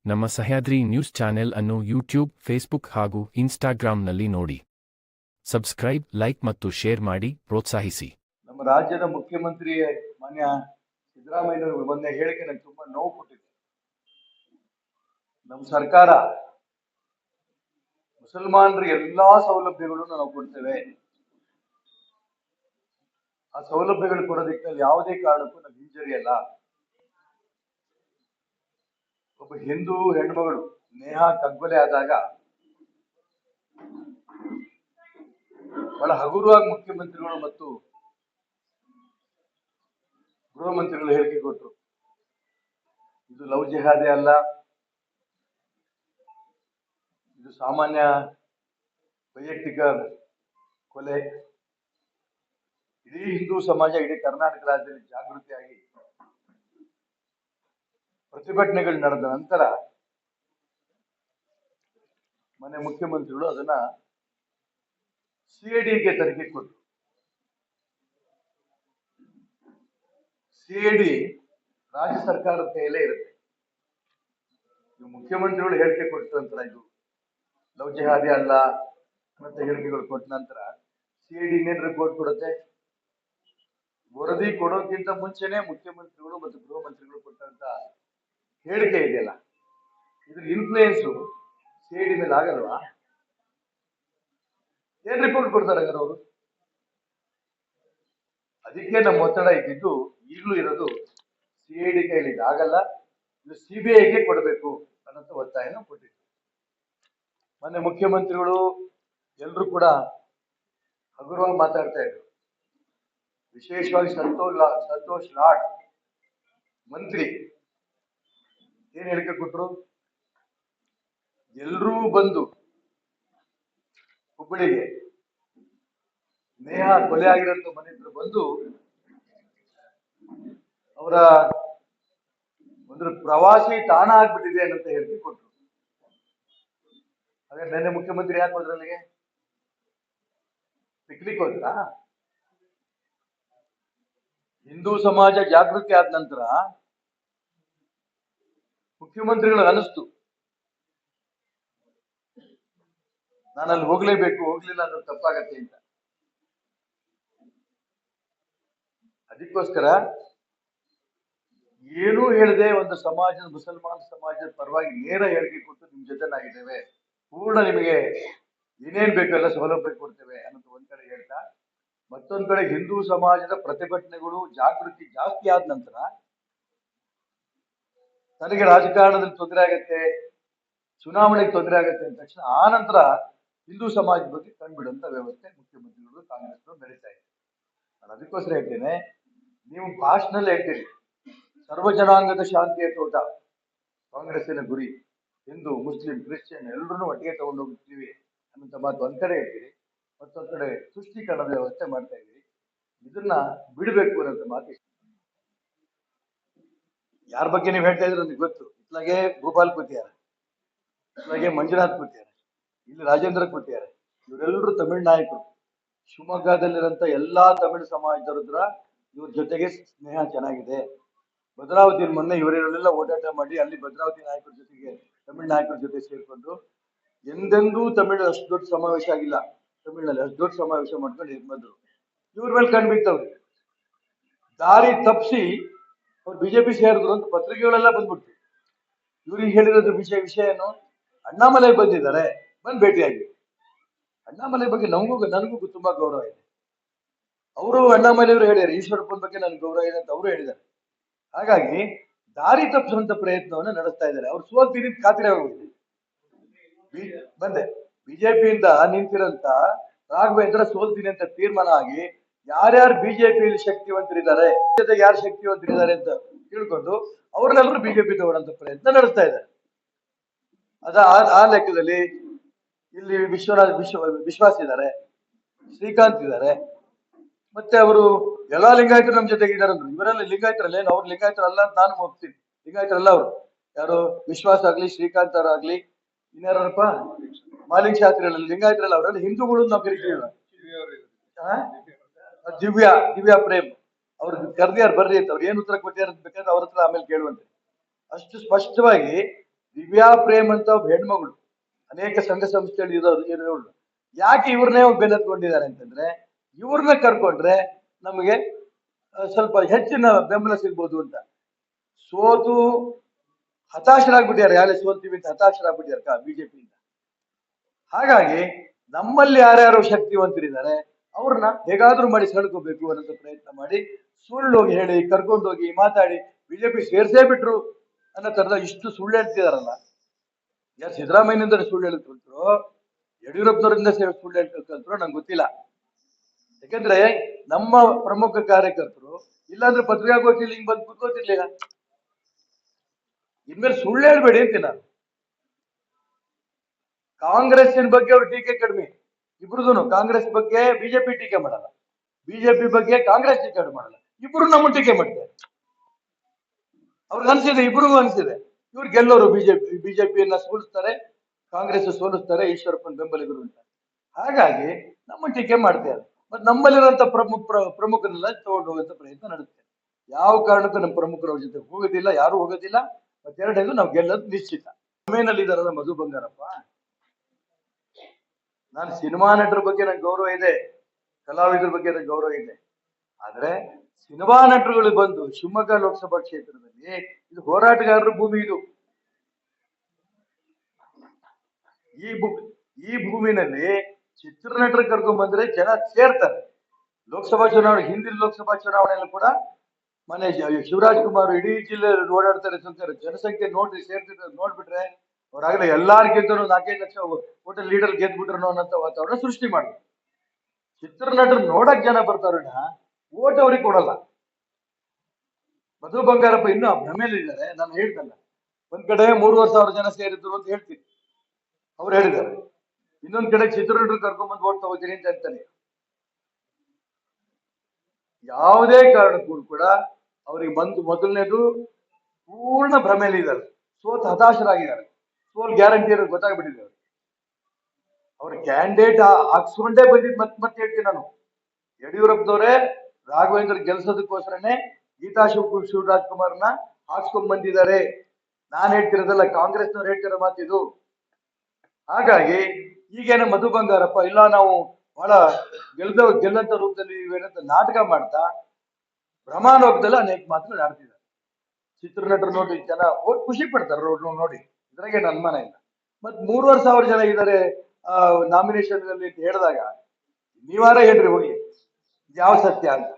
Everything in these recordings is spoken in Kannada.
ನಮ್ಮ ಸಹ್ಯಾದ್ರಿ ನ್ಯೂಸ್ ಚಾನೆಲ್ ಅನ್ನು ಯೂಟ್ಯೂಬ್, ಫೇಸ್ಬುಕ್ ಹಾಗೂ ಇನ್ಸ್ಟಾಗ್ರಾಂನಲ್ಲಿ ನೋಡಿ. ಸಬ್ಸ್ಕ್ರೈಬ್, ಲೈಕ್ ಮತ್ತು ಶೇರ್ ಮಾಡಿ ಪ್ರೋತ್ಸಾಹಿಸಿ. ನಮ್ಮ ರಾಜ್ಯದ ಮುಖ್ಯಮಂತ್ರಿ ಮಾನ್ಯ ಸಿದ್ದರಾಮಯ್ಯನವರು ಮೊನ್ನೆ ಹೇಳಿಕೆ ನನಗೆ ತುಂಬಾ ನೋವು ಕೊಟ್ಟಿದೆ. ನಮ್ಮ ಸರ್ಕಾರ ಮುಸಲ್ಮಾನರಿಗೆ ಎಲ್ಲಾ ಸೌಲಭ್ಯಗಳನ್ನು ನಾವು ಕೊಡ್ತೇವೆ. ಆ ಸೌಲಭ್ಯಗಳು ಕೊಡೋದಕ್ಕೆ ಯಾವುದೇ ಕಾರಣಕ್ಕೂ ನಾವು ಹಿಂಜರಿಯಲ್ಲ. ಒಬ್ಬ ಹಿಂದೂ ಹೆಣ್ಮಗಳು ನೇಹಾ ಕಗ್ಗೊಲೆ ಆದಾಗ ಬಹಳ ಹಗುರವಾಗಿ ಮುಖ್ಯಮಂತ್ರಿಗಳು ಮತ್ತು ಗೃಹ ಮಂತ್ರಿಗಳು ಹೇಳಿಕೆ ಕೊಟ್ಟರು. ಇದು ಲವ್ ಜಿಹಾದಿ ಅಲ್ಲ, ಇದು ಸಾಮಾನ್ಯ ವೈಯಕ್ತಿಕ ಕೊಲೆ. ಇಡೀ ಹಿಂದೂ ಸಮಾಜ, ಇಡೀ ಕರ್ನಾಟಕ ರಾಜ್ಯದಲ್ಲಿ ಜಾಗೃತಿಯಾಗಿ ಪ್ರತಿಭಟನೆಗಳು ನಡೆದ ನಂತರ ಮನೆ ಮುಖ್ಯಮಂತ್ರಿಗಳು ಅದನ್ನ ಸಿಐಡಿಗೆ ತನಿಖೆ ಕೊಟ್ಟರು. ಸಿಐಡಿ ರಾಜ್ಯ ಸರ್ಕಾರದ ಕೈಯಲ್ಲೇ ಇರುತ್ತೆ. ಮುಖ್ಯಮಂತ್ರಿಗಳು ಹೇಳಿಕೆ ಕೊಟ್ಟ ನಂತರ ಇದು ಲವ್ ಜಿಹಾದಿ ಅಲ್ಲ ಮತ್ತೆ ಹೇಳಿಕೆಗಳು ಕೊಟ್ಟ ನಂತರ ಸಿಐಡಿ ಇನ್ನೇನು ರಿಪೋರ್ಟ್ ಕೊಡುತ್ತೆ? ವರದಿ ಕೊಡೋಕ್ಕಿಂತ ಮುಂಚೆನೆ ಮುಖ್ಯಮಂತ್ರಿಗಳು ಮತ್ತು ಗೃಹ ಮಂತ್ರಿಗಳು ಕೊಟ್ಟಂತ ಹೇಳಿಕೆ ಇದೆಯಲ್ಲ, ಇದ್ರ ಇನ್ಫ್ಲೂಯೆನ್ಸ್ ಸಿಐಡಿ ಮೇಲೆ ಆಗಲ್ವಾ? ಏನ್ ರಿಪೋರ್ಟ್ ಕೊಡ್ತಾರೆ ಅವರು? ಅದಕ್ಕೆ ನಮ್ಮ ಒತ್ತಡ ಇದ್ದಿದ್ದು ಈಗಲೂ ಇರೋದು, ಸಿಐಡಿ ಕೈಲಿ ಆಗಲ್ಲ, ಇದು ಸಿಬಿಐಗೆ ಕೊಡಬೇಕು ಅನ್ನೋ ಒತ್ತಾಯನ ಕೊಟ್ಟಿದ್ರು. ಮೊನ್ನೆ ಮುಖ್ಯಮಂತ್ರಿಗಳು ಎಲ್ರು ಕೂಡ ಹಗುರವಾಗಿ ಮಾತಾಡ್ತಾ ಇದ್ರು. ವಿಶೇಷವಾಗಿ ಸಂತೋಷ್ ಲಾಡ್ ಮಂತ್ರಿ ಏನ್ ಹೇಳಿಕೆ ಕೊಟ್ರು? ಎಲ್ರೂ ಬಂದು ಹುಬ್ಬಳ್ಳಿಗೆ ನೇಹಾ ಕೊಲೆ ಆಗಿರೋಂಥ ಮನೆ ಹತ್ರ ಬಂದು ಅವರ ಒಂದು ಪ್ರವಾಸಿ ತಾಣ ಆಗ್ಬಿಟ್ಟಿದೆ ಅಂತ ಹೇಳಿಕೆ ಕೊಟ್ರು. ಹಾಗಾದ್ರೆ ನೆನ್ನೆ ಮುಖ್ಯಮಂತ್ರಿ ಯಾಕೆ ಹೋದ್ರು ಅಲ್ಲಿಗೆ? ಪಿಕ್ನಿಕ್ ಹೋದ್ರಾ? ಹಿಂದೂ ಸಮಾಜ ಜಾಗೃತಿ ಆದ ನಂತರ ಮುಖ್ಯಮಂತ್ರಿಗಳು ಅನಿಸ್ತು, ನಾನು ಅಲ್ಲಿ ಹೋಗ್ಲೇಬೇಕು, ಹೋಗ್ಲಿಲ್ಲ ಅಂದ್ರೆ ತಪ್ಪಾಗತ್ತೆ ಅಂತ. ಅದಕ್ಕೋಸ್ಕರ ಏನೂ ಹೇಳದೆ ಒಂದು ಸಮಾಜದ, ಮುಸಲ್ಮಾನ್ ಸಮಾಜದ ಪರವಾಗಿ ನೇರ ಹೇಳಿಕೆ ಕೊಟ್ಟು ನಿಮ್ ಜೊತೆನಾಗಿದ್ದೇವೆ, ಪೂರ್ಣ ನಿಮಗೆ ಏನೇನ್ ಬೇಕು ಎಲ್ಲ ಸೌಲಭ್ಯ ಕೊಡ್ತೇವೆ ಅನ್ನೋದು ಒಂದ್ ಕಡೆ ಹೇಳ್ತಾ, ಮತ್ತೊಂದ್ ಕಡೆ ಹಿಂದೂ ಸಮಾಜದ ಪ್ರತಿಭಟನೆಗಳು ಜಾಗೃತಿ ಜಾಸ್ತಿ ಆದ ನಂತರ ನನಗೆ ರಾಜಕಾರಣದಲ್ಲಿ ತೊಂದರೆ ಆಗತ್ತೆ, ಚುನಾವಣೆಗೆ ತೊಂದರೆ ಆಗತ್ತೆ ಅಂದ ತಕ್ಷಣ ಆ ನಂತರ ಹಿಂದೂ ಸಮಾಜದ ಬಗ್ಗೆ ಕಂಡುಬಿಡುವಂತ ವ್ಯವಸ್ಥೆ ಮುಖ್ಯಮಂತ್ರಿಗಳು, ಕಾಂಗ್ರೆಸ್ನವರು ನಡೀತಾ ಇದೆ. ನಾನು ಅದಕ್ಕೋಸ್ಕರ ಹೇಳ್ತೇನೆ, ನೀವು ಭಾಷಣದಲ್ಲಿ ಹೇಳ್ತೀರಿ ಸರ್ವ ಜನಾಂಗದ ಶಾಂತಿಯ ತೋಟ ಕಾಂಗ್ರೆಸ್ಸಿನ ಗುರಿ, ಹಿಂದೂ, ಮುಸ್ಲಿಂ, ಕ್ರಿಶ್ಚಿಯನ್ ಎಲ್ಲರನ್ನೂ ಒಟ್ಟಿಗೆ ತಗೊಂಡು ಹೋಗ್ತೀವಿ ಅನ್ನೋಂಥ ಮಾತು ಒಂದ್ ಕಡೆ ಹೇಳ್ತೀರಿ, ಮತ್ತೊಂದ್ ಕಡೆ ತುಷ್ಟೀಕರಣದ ವ್ಯವಸ್ಥೆ ಮಾಡ್ತಾ ಇದ್ದೀರಿ. ಇದನ್ನ ಬಿಡಬೇಕು ಅನ್ನೋಂಥ ಮಾತು. ಯಾರ ಬಗ್ಗೆ ನೀವು ಹೇಳ್ತಾ ಇದ್ರೆ ನನಗೆ ಗೊತ್ತು. ಇತ್ಲಾಗೆ ಗೋಪಾಲ್ ಕೂತಿದ್ದಾರೆ, ಇತ್ಲಾಗೆ ಮಂಜುನಾಥ್ ಕೂತಿದ್ದಾರೆ, ಇಲ್ಲಿ ರಾಜೇಂದ್ರ ಕೂತಿದ್ದಾರೆ. ಇವರೆಲ್ಲರೂ ತಮಿಳ್ ನಾಯಕರು. ಶಿವಮೊಗ್ಗದಲ್ಲಿರೋಂಥ ಎಲ್ಲಾ ತಮಿಳು ಸಮಾಜದವರ ಇವ್ರ ಜೊತೆಗೆ ಸ್ನೇಹ ಚೆನ್ನಾಗಿದೆ. ಭದ್ರಾವತಿ ಮೊನ್ನೆ ಇವರೆಲ್ಲ ಓಡಾಟ ಮಾಡಿ ಅಲ್ಲಿ ಭದ್ರಾವತಿ ನಾಯಕರ ಜೊತೆಗೆ, ತಮಿಳ್ ನಾಯಕರ ಜೊತೆ ಸೇರ್ಕೊಂಡು ಎಂದೆಂದೂ ತಮಿಳು ಅಷ್ಟು ದೊಡ್ಡ ಸಮಾವೇಶ ಆಗಿಲ್ಲ. ತಮಿಳಿನಲ್ಲಿ ಅಷ್ಟು ದೊಡ್ಡ ಸಮಾವೇಶ ಮಾಡ್ಕೊಂಡು ಬಂದ್ರು. ಇವ್ರ ಮೇಲೆ ಕಂಡ್ಬಿಡ್ತವ್ರಿ. ದಾರಿ ತಪ್ಪಿಸಿ ಅವ್ರು ಬಿಜೆಪಿ ಸೇರಿದ್ರು ಅಂತ ಪತ್ರಿಕೆಗಳೆಲ್ಲ ಬಂದ್ಬಿಡ್ತು. ಇವ್ರಿಗೆ ಹೇಳಿರೋದು ವಿಷಯ ಏನು? ಅಣ್ಣಾಮಲೈ ಬಂದಿದ್ದಾರೆ, ಬಂದ್ ಭೇಟಿಯಾಗಿ. ಅಣ್ಣಾಮಲೈ ಬಗ್ಗೆ ನನಗೂ ತುಂಬಾ ಗೌರವ ಇದೆ. ಅವರು ಅಣ್ಣಾಮಲೈ ಅವರು ಹೇಳಿದ್ದಾರೆ, ಈಶ್ವರಪ್ಪನ ಬಗ್ಗೆ ನನ್ಗೆ ಗೌರವ ಇದೆ ಅಂತ ಅವರು ಹೇಳಿದ್ದಾರೆ. ಹಾಗಾಗಿ ದಾರಿ ತಪ್ಪಿಸುವಂತ ಪ್ರಯತ್ನವನ್ನ ನಡೆಸ್ತಾ ಇದ್ದಾರೆ. ಅವ್ರು ಸೋಲ್ತೀನಿ ಖಾತ್ರಿ ಆಗೋಗಿದೆ. ಬಂದೆ ಬಿಜೆಪಿಯಿಂದ ನಿಂತಿರಂತ ರಾಘವೇಂದ್ರ ಸೋಲ್ತೀನಿ ಅಂತ ತೀರ್ಮಾನ ಆಗಿ ಯಾರ್ಯಾರು ಬಿಜೆಪಿಯಲ್ಲಿ ಶಕ್ತಿವಂತರಿದ್ದಾರೆ, ಯಾರು ಶಕ್ತಿವಂತರಿದ್ದಾರೆ ಅಂತ ತಿಳ್ಕೊಂಡು ಅವ್ರನ್ನೆಲ್ಲರೂ ಬಿಜೆಪಿ ತಗೊಳ್ಳೋಂತ ಪ್ರಯತ್ನ ನಡೆಸ್ತಾ ಇದ್ದಾರೆ. ಆ ಲೆಕ್ಕದಲ್ಲಿ ಇಲ್ಲಿ ವಿಶ್ವಾಸ್ ಇದ್ದಾರೆ, ಶ್ರೀಕಾಂತ್ ಇದ್ದಾರೆ, ಮತ್ತೆ ಅವರು ಎಲ್ಲಾ ಲಿಂಗಾಯತರು ನಮ್ಮ ಜೊತೆಗೆ ಇದ್ದಾರೆ ಅಂದ್ರು. ಇವರೆಲ್ಲ ಲಿಂಗಾಯತರಲ್ಲ, ಏನು ಅವ್ರು ಲಿಂಗಾಯತರಲ್ಲ ಅಂತ ನಾನು ಹೋಗ್ತೀನಿ. ಲಿಂಗಾಯತರಲ್ಲ ಅವರು, ಯಾರು ವಿಶ್ವಾಸ್ ಆಗ್ಲಿ, ಶ್ರೀಕಾಂತ್ ಅವರಾಗ್ಲಿ, ಇನ್ಯಾರಪ್ಪ ಮಾಲಿಂಗ್ ಶಾಸ್ತ್ರಿ ಲಿಂಗಾಯತರಲ್ಲ, ಅವರೆಲ್ಲ ಹಿಂದೂಗಳು ನಾವು ಕರಿತೀವಿ. ದಿವ್ಯಾ ಪ್ರೇಮ್ ಅವ್ರು ಕರ್ದಿಯಾರು ಬರ್ರಿ ಅಂತ. ಅವ್ರು ಏನ್ ಉತ್ತರ ಕೊಟ್ಟಿದ್ದಾರೆ ಬೇಕಾದ್ರೆ ಅವ್ರ ಹತ್ರ ಆಮೇಲೆ ಕೇಳುವಂತೆ. ಅಷ್ಟು ಸ್ಪಷ್ಟವಾಗಿ ದಿವ್ಯಾ ಪ್ರೇಮ್ ಅಂತ ಒಬ್ಬ ಹೆಣ್ಮಗಳು, ಅನೇಕ ಸಂಘ ಸಂಸ್ಥೆಗಳು ಇರೋಳು. ಯಾಕೆ ಇವ್ರನ್ನೇ ಬೆನ್ನತ್ಕೊಂಡಿದ್ದಾರೆ ಅಂತಂದ್ರೆ, ಇವ್ರನ್ನ ಕರ್ಕೊಂಡ್ರೆ ನಮಗೆ ಸ್ವಲ್ಪ ಹೆಚ್ಚಿನ ಬೆಂಬಲ ಸಿಗ್ಬೋದು ಅಂತ. ಸೋತು ಹತಾಶರಾಗ್ಬಿಟ್ಟಿದ್ದಾರೆ, ಯಾರೇ ಸೋಲ್ತೀವಿ ಅಂತ ಹತಾಶರಾಗ್ಬಿಟ್ಟಿದ್ದಾರೆ ಬಿಜೆಪಿಯಿಂದ. ಹಾಗಾಗಿ ನಮ್ಮಲ್ಲಿ ಯಾರ್ಯಾರು ಶಕ್ತಿವಂತರಿದ್ದಾರೆ ಅವ್ರನ್ನ ಹೇಗಾದ್ರೂ ಮಾಡಿ ಸೆಳ್ಕೋಬೇಕು ಅನ್ನೋ ಪ್ರಯತ್ನ ಮಾಡಿ ಸುಳ್ಳು ಹೇಳಿ ಕರ್ಕೊಂಡೋಗಿ ಮಾತಾಡಿ ಬಿಜೆಪಿ ಸೇರ್ಸೇ ಬಿಟ್ರು ಅನ್ನೋ ತರದ ಇಷ್ಟು ಸುಳ್ಳು ಹೇಳ್ತಿದಾರಲ್ಲ. ಯಾರು ಸಿದ್ದರಾಮಯ್ಯನಿಂದ ಸುಳ್ಳು ಹೇಳಿ ಕಲ್ತರು, ಯಡಿಯೂರಪ್ಪನವರಿಂದ ಸುಳ್ಳು ಹೇಳಿ ಕಲ್ತರು ನಂಗೆ ಗೊತ್ತಿಲ್ಲ. ಯಾಕಂದ್ರೆ ನಮ್ಮ ಪ್ರಮುಖ ಕಾರ್ಯಕರ್ತರು ಇಲ್ಲಾಂದ್ರೆ ಪತ್ರಿಕಾಗೋಷ್ಠಿಯಲ್ಲಿ ಹಿಂಗ್ ಬಂದು ಕೂತ್ಕೋತಿರ್ಲಿಲ್ಲ. ಇನ್ಮೇಲೆ ಸುಳ್ಳು ಹೇಳ್ಬೇಡಿ ಅಂತೀನಿ ನಾನು. ಕಾಂಗ್ರೆಸ್ಸಿನ ಬಗ್ಗೆ ಅವ್ರ ಟೀಕೆ ಕಡಿಮೆ, ಇಬ್ರದೂನು. ಕಾಂಗ್ರೆಸ್ ಬಗ್ಗೆ ಬಿಜೆಪಿ ಟೀಕೆ ಮಾಡಲ್ಲ, ಬಿಜೆಪಿ ಬಗ್ಗೆ ಕಾಂಗ್ರೆಸ್ ಟೀಕೆ ಮಾಡಲ್ಲ, ಇಬ್ರು ನಮ್ಮ ಟೀಕೆ ಮಾಡ್ತಾರೆ. ಅವ್ರಿಗೆ ಅನ್ಸಿದೆ, ಇಬ್ರಿಗೂ ಅನ್ಸಿದೆ ಇವ್ರು ಗೆಲ್ಲೋರು, ಬಿಜೆಪಿಯನ್ನ ಸೋಲಿಸ್ತಾರೆ, ಕಾಂಗ್ರೆಸ್ ಸೋಲಿಸ್ತಾರೆ, ಈಶ್ವರಪ್ಪನ ಬೆಂಬಲಿಗರು ಅಂತ. ಹಾಗಾಗಿ ನಮ್ಮ ಟೀಕೆ ಮಾಡ್ತಾರೆ. ಮತ್ತೆ ನಮ್ಮಲ್ಲಿರುವಂತ ಪ್ರಮುಖರನ್ನೆಲ್ಲ ತಗೊಂಡು ಹೋಗುವಂತ ಪ್ರಯತ್ನ ನಡೆಸ್ತಾರೆ. ಯಾವ ಕಾರಣಕ್ಕೂ ನಮ್ಮ ಪ್ರಮುಖರ ಜೊತೆ ಹೋಗೋದಿಲ್ಲ, ಯಾರು ಹೋಗೋದಿಲ್ಲ. ಮತ್ತೆರಡನೇದು ನಾವು ಗೆಲ್ಲೋದು ನಿಶ್ಚಿತ. ಮೇನಲ್ಲಿ ಇದಾರಲ್ಲ ಮಧು ಬಂಗಾರಪ್ಪ, ನಾನು ಸಿನಿಮಾ ನಟರ ಬಗ್ಗೆ ನಂಗೆ ಗೌರವ ಇದೆ, ಕಲಾವಿದರ ಬಗ್ಗೆ ನಂಗೆ ಗೌರವ ಇದೆ. ಆದ್ರೆ ಸಿನಿಮಾ ನಟರುಗಳು ಬಂದು ಶಿವಮೊಗ್ಗ ಲೋಕಸಭಾ ಕ್ಷೇತ್ರದಲ್ಲಿ ಇದು ಹೋರಾಟಗಾರರ ಭೂಮಿ. ಇದು ಈ ಭೂಮಿನಲ್ಲಿ ಚಿತ್ರನಟರು ಕರ್ಕೊಂಡ್ ಬಂದ್ರೆ ಜನ ಸೇರ್ತಾರೆ. ಲೋಕಸಭಾ ಚುನಾವಣೆ, ಹಿಂದಿನ ಲೋಕಸಭಾ ಚುನಾವಣೆಯಲ್ಲೂ ಕೂಡ ಮನೆ ಶಿವರಾಜ್ ಕುಮಾರ್ ಇಡೀ ಜಿಲ್ಲೆ ಓಡಾಡ್ತಾರೆ. ಜನಸಂಖ್ಯೆ ನೋಡ್ರಿ, ಸೇರ್ತಿದ್ರೆ ನೋಡ್ಬಿಟ್ರೆ ಅವ್ರಾಗಲೇ ಎಲ್ಲಾರ್ಗಿಂತ 4-5 ಲಕ್ಷ ಹೋಟೆಲ್ ಲೀಡರ್ ಗೆದ್ಬಿಟ್ರು ಅನ್ನೋಂಥ ವಾತಾವರಣ ಸೃಷ್ಟಿ ಮಾಡಿದ್ರು. ಚಿತ್ರನಟರು ನೋಡಕ್ ಜನ ಬರ್ತಾರಣ್ಣ, ಓಟ್ ಅವ್ರಿಗೆ ಕೊಡಲ್ಲ. ಮಧು ಬಂಗಾರಪ್ಪ ಇನ್ನೂ ಆ ಭ್ರಮೆಯಲ್ಲಿದ್ದಾರೆ. ನಾನು ಹೇಳ್ತಲ್ಲ, ಒಂದ್ ಕಡೆ 3,500 ಜನ ಸೇರಿದ್ರು ಅಂತ ಹೇಳ್ತೀನಿ, ಅವ್ರು ಹೇಳಿದ್ದಾರೆ. ಇನ್ನೊಂದ್ ಕಡೆ ಚಿತ್ರನಟರು ಕರ್ಕೊಂಡ್ಬಂದು ಓಟ್ ತಗೋತೀನಿ ಅಂತ ಹೇಳ್ತಾನೆ. ಯಾವುದೇ ಕಾರಣಕ್ಕೂ ಕೂಡ ಅವ್ರಿಗೆ ಮೊದಲನೇದು ಪೂರ್ಣ ಭ್ರಮೆಯಲ್ಲಿದ್ದಾರೆ, ಸೋತ್ ಹತಾಶರಾಗಿದ್ದಾರೆ, ಸೋಲ್ ಗ್ಯಾರಂಟಿ ಅನ್ನೋದು ಗೊತ್ತಾಗ್ಬಿಟ್ಟಿದೆ. ಅವ್ರ ಕ್ಯಾಂಡಿಡೇಟ್ ಹಾಕ್ಸ್ಕೊಂಡೇ ಬಂದಿದ್ ಮತ್ತೆ ಹೇಳ್ತೀನಿ ನಾನು. ಯಡಿಯೂರಪ್ಪನವರೇ ರಾಘವೇಂದ್ರ ಗೆಲ್ಸೋದಕ್ಕೋಸ್ಕರನೇ ಗೀತಾ ಶಿವರಾಜ್ ಕುಮಾರ್ನ ಹಾಕ್ಸ್ಕೊಂಡ್ ಬಂದಿದ್ದಾರೆ. ನಾನ್ ಹೇಳ್ತಿರೋದಲ್ಲ, ಕಾಂಗ್ರೆಸ್ನವ್ರು ಹೇಳ್ತಿರೋ ಮಾತಿದು. ಹಾಗಾಗಿ ಈಗೇನ ಮಧು ಬಂಗಾರಪ್ಪ ಇಲ್ಲ ನಾವು ಬಹಳ ಗೆಲ್ಲಂತ ರೂಪದಲ್ಲಿ ಇವೇನಂತ ನಾಟಕ ಮಾಡ್ತಾ ಭ್ರಮಾಲೋಕದಲ್ಲಿ ಅನೇಕ ಮಾತುಗಳು ಆಡ್ತಿದ್ದಾರೆ. ಚಿತ್ರನಟರು ನೋಡಿ ಜನ ಖುಷಿ ಪಡ್ತಾರೆ ನೋಡಿ, ಇದ್ರಾಗೆ ಅನುಮಾನ ಇಲ್ಲ. ಮತ್ 3,500 ಜನ ಇದ್ದಾರೆ ನಾಮಿನೇಷನ್ ಅಲ್ಲಿ ಅಂತ ಹೇಳಿದಾಗ ನೀವಾರ ಹೇಳ್ರಿ ಹೋಗಿ ಯಾವ ಸತ್ಯ ಅಂತ.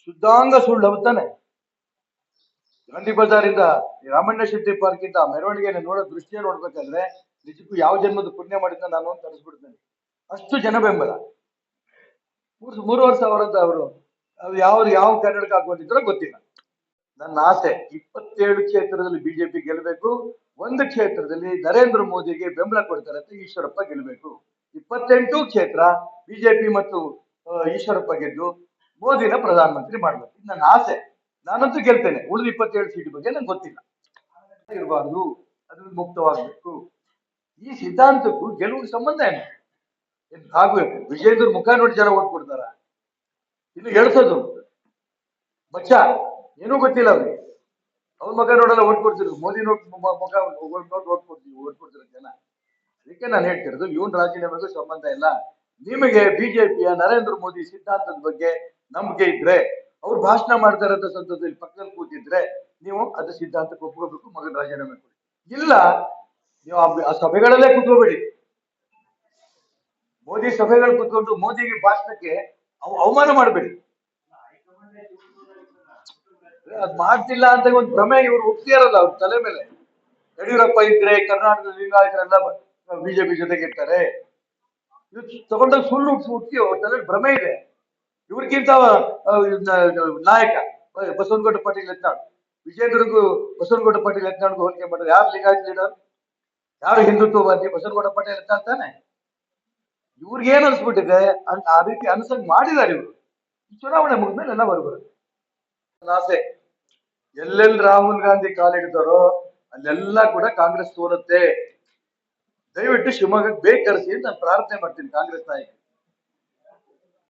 ಶುದ್ಧಾಂಗ ಸುಳ್ಳು ಹೌದಾನೆ. ಗಾಂಧಿ ಬಜಾರಿಂದ ರಾಮಣ್ಣ ಶೆಟ್ಟಿ ಪಾರ್ಕ್ ಇಂದ ಮೆರವಣಿಗೆ ನೋಡೋ ದೃಷ್ಟಿಯ ನೋಡ್ಬೇಕಾದ್ರೆ ನಿಜಕ್ಕೂ ಯಾವ ಜನ್ಮದ ಪುಣ್ಯ ಮಾಡಿದ್ನ ನಾನು ಅಂತ ಅನಿಸ್ಬಿಡ್ತೇನೆ. ಅಷ್ಟು ಜನ ಬೆಂಬಲ. 3,500 ಅಂತ ಅವರು ಯಾವ ಕನ್ನಡಕ್ಕೆ ಹಾಕೊಂಡಿದ್ರೋ ಗೊತ್ತಿಲ್ಲ. ನನ್ನ ಆಸೆ 27 ಕ್ಷೇತ್ರದಲ್ಲಿ ಬಿಜೆಪಿ ಗೆಲ್ಲಬೇಕು, 1 ಕ್ಷೇತ್ರದಲ್ಲಿ ನರೇಂದ್ರ ಮೋದಿಗೆ ಬೆಂಬಲ ಕೊಡ್ತಾರೆ ಅಂತ ಈಶ್ವರಪ್ಪ ಗೆಲ್ಲಬೇಕು. 28 ಕ್ಷೇತ್ರ ಬಿಜೆಪಿ ಮತ್ತು ಈಶ್ವರಪ್ಪ ಗೆದ್ದು ಮೋದಿನ ಪ್ರಧಾನಮಂತ್ರಿ ಮಾಡ್ಬೇಕು. ಇದು ನನ್ನ ಆಸೆ. ನಾನಂತೂ ಗೆಲ್ತೇನೆ. ಉಳಿದ 27 ಸೀಟ್ ಬಗ್ಗೆ ನಂಗೆ ಗೊತ್ತಿಲ್ಲ. ಇರಬಾರ್ದು, ಅದ್ರಲ್ಲಿ ಮುಕ್ತವಾಗಬೇಕು. ಈ ಸಿದ್ಧಾಂತಕ್ಕೂ ಗೆಲುವಿಗೆ ಸಂಬಂಧ ಏನು? ಆಗ್ಬೇಕು. ವಿಜೇಂದ್ರ ಮುಖ ನೋಡಿ ಜನ ಓಟ್ ಕೊಡ್ತಾರ? ಇನ್ನು ಎಳ್ಸೋದು ಬಚ್ಚ ಏನೂ ಗೊತ್ತಿಲ್ಲ ಅವ್ರಿಗೆ. ಅವ್ರ ಮಗ ನೋಡಲ್ಲ ಓಟ್ ಕೊಡ್ತಿದ್ರು, ಮೋದಿ ಮುಖ ನೋಡಿ ಓಟ್ ಕೊಡ್ತಿರೋ ಜನ. ಅದಕ್ಕೆ ನಾನು ಹೇಳ್ತಿರೋದು ಇವನ್ ರಾಜೀನಾಮೆಗೂ ಸಂಬಂಧ ಇಲ್ಲ. ನಿಮಗೆ ಬಿಜೆಪಿಯ ನರೇಂದ್ರ ಮೋದಿ ಸಿದ್ಧಾಂತದ ಬಗ್ಗೆ ನಂಬಿಕೆ ಇದ್ರೆ, ಅವ್ರು ಭಾಷಣ ಮಾಡ್ತಾ ಇರೋ ಸಂದರ್ಭದಲ್ಲಿ ಪಕ್ಕದಲ್ಲಿ ಕೂತಿದ್ರೆ ನೀವು ಅದು ಸಿದ್ಧಾಂತಕ್ಕೆ ಒಪ್ಕೋಬೇಕು, ಮಗನ ರಾಜೀನಾಮೆ ಕೊಡಿ. ಇಲ್ಲ ನೀವು ಆ ಸಭೆಗಳಲ್ಲೇ ಕೂತ್ಕೋಬೇಡಿ. ಮೋದಿ ಸಭೆಗಳು ಕೂತ್ಕೊಂಡು ಮೋದಿಗೆ ಭಾಷಣಕ್ಕೆ ಅವಮಾನ ಮಾಡಬೇಡಿ. ಅದ್ ಮಾಡ್ತಿಲ್ಲ ಅಂತ ಒಂದು ಭ್ರಮೆ ಇವ್ರು ಒಪ್ತಿಯಾರಲ್ಲ ಅವ್ರ ತಲೆ ಮೇಲೆ. ಯಡಿಯೂರಪ್ಪ ಇದ್ರೆ ಕರ್ನಾಟಕದ ಲಿಂಗಾಯತರೆಲ್ಲ ಬಿಜೆಪಿ ಜೊತೆಗೆ ಇರ್ತಾರೆ. ಇವ್ ತಗೊಂಡಾಗ ಸುಳ್ಳು ಹುಟ್ಟಿ ಅವ್ರ ತಲೆ ಭ್ರಮೆ ಇದೆ. ಇವ್ರಿಗಿಂತ ನಾಯಕ ಬಸವನಗೌಡ ಪಾಟೀಲ್ ಯತ್ನಾಳ್, ವಿಜೇಂದ್ರಗೂ ಬಸವನಗೌಡ ಪಾಟೀಲ್ ಯತ್ನಾಳ್ಗೂ ಹೋಲಿಕೆ ಮಾಡಿದ್ರೆ ಯಾರು ಲಿಂಗಾಯತ ಲೀಡರ್, ಯಾರು ಹಿಂದುತ್ವವಾದಿ? ಬಸವನಗೌಡ ಪಾಟೀಲ್ ಯತ್ನಾಳ್ ತಾನೆ. ಇವ್ರಿಗೆ ಏನ್ ಅನ್ಸ್ಬಿಟ್ಟಿದೆ ಆ ರೀತಿ ಅನ್ಸಂಗ್ ಮಾಡಿದ್ದಾರೆ ಇವರು. ಚುನಾವಣೆ ಮುಗಿದ್ಮೇಲೆ ಎಲ್ಲ ಬರುತ್ತೆ. ಆಸೆ ಎಲ್ಲೆಲ್ಲಿ ರಾಹುಲ್ ಗಾಂಧಿ ಕಾಲಿಡ್ತಾರೋ ಅಲ್ಲೆಲ್ಲ ಕೂಡ ಕಾಂಗ್ರೆಸ್ ಸೋಲುತ್ತೆ. ದಯವಿಟ್ಟು ಶಿವಮೊಗ್ಗಕ್ಕೆ ಬೇಗ ಕರೆಸಿ ಅಂತ ನಾನು ಪ್ರಾರ್ಥನೆ ಮಾಡ್ತೀನಿ ಕಾಂಗ್ರೆಸ್ ನಾಯಕ.